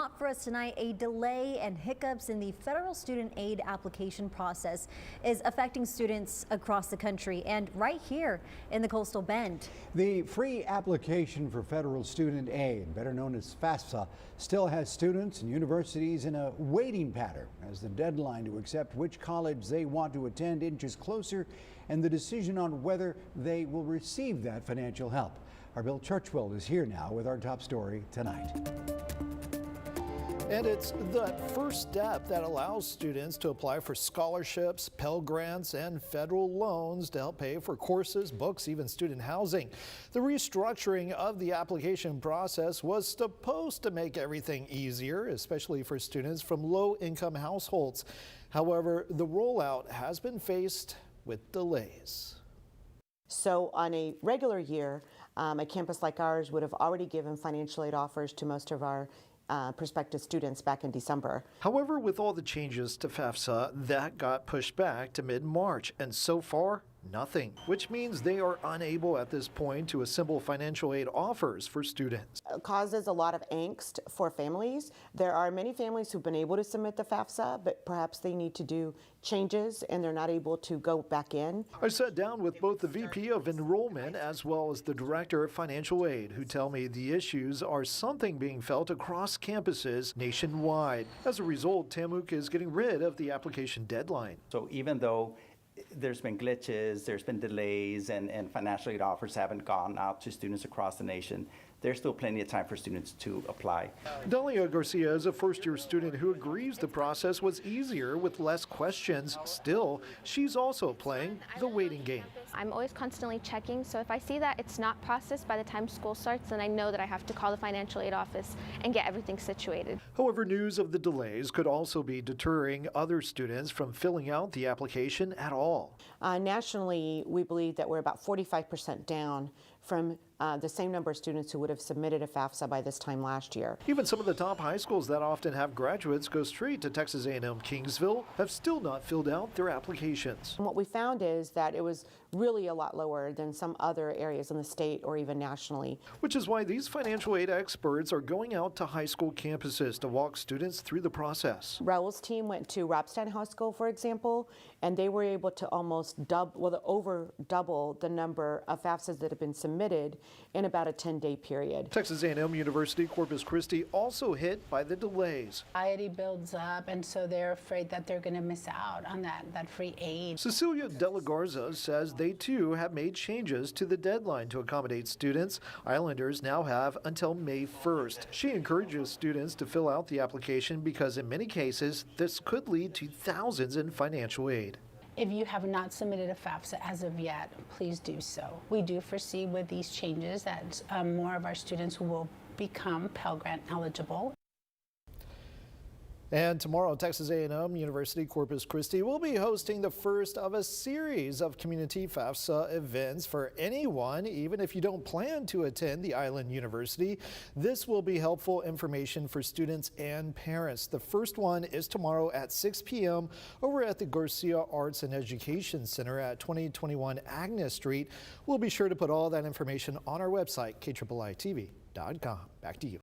top for us tonight, a delay and hiccups in the federal student aid application process is affecting students across the country and right here in the Coastal Bend. The free application for federal student aid, better known as FAFSA, still has students and universities in a waiting pattern as the deadline to accept which college they want to attend inches closer and the decision on whether they will receive that financial help. Our Bill Churchwell is here now with our top story tonight. And it's that first step that allows students to apply for scholarships, Pell Grants, and federal loans to help pay for courses, books, even student housing. The restructuring of the application process was supposed to make everything easier, especially for students from low-income households. However, the rollout has been faced with delays. So on a regular year, a campus like ours would have already given financial aid offers to most of our prospective students back in December. However, with all the changes to FAFSA, that got pushed back to mid-March, and so far, nothing, which means they are unable at this point to assemble financial aid offers for students. It causes a lot of angst for families. There are many families who've been able to submit the FAFSA, but perhaps they need to do changes and they're not able to go back in. I sat down with both the VP of Enrollment as well as the Director of Financial Aid, who tell me the issues are something being felt across campuses nationwide. As a result, TAMU-K is getting rid of the application deadline. So even though there's been glitches, there's been delays, and financial aid offers haven't gone out to students across the nation, there's still plenty of time for students to apply. Dalia Garcia is a first-year student who agrees the process was easier with less questions. Still, she's also playing the waiting game. I'm always constantly checking, so if I see that it's not processed by the time school starts, then I know that I have to call the financial aid office and get everything situated. However, news of the delays could also be deterring other students from filling out the application at all. Nationally, we believe that we're about 45% down from the same number of students who would have submitted a FAFSA by this time last year. Even some of the top high schools that often have graduates go straight to Texas A&M Kingsville have still not filled out their applications. And what we found is that it was really a lot lower than some other areas in the state or even nationally. Which is why these financial aid experts are going out to high school campuses to walk students through the process. Raul's team went to Robstown High School, for example, and they were able to almost over double the number of FAFSAs that have been submitted in about a 10-day period. Texas A&M University Corpus Christi also hit by the delays. Anxiety builds up, and so they're afraid that they're going to miss out on that free aid. Cecilia De La Garza says they too have made changes to the deadline to accommodate students. Islanders now have until May 1st. She encourages students to fill out the application because in many cases, this could lead to thousands in financial aid. If you have not submitted a FAFSA as of yet, please do so. We do foresee with these changes that more of our students will become Pell Grant eligible. And tomorrow, Texas A&M University Corpus Christi will be hosting the first of a series of community FAFSA events for anyone, even if you don't plan to attend the Island University. This will be helpful information for students and parents. The first one is tomorrow at 6 p.m. over at the Garcia Arts and Education Center at 2021 Agnes Street. We'll be sure to put all that information on our website, KIIITV.com. Back to you.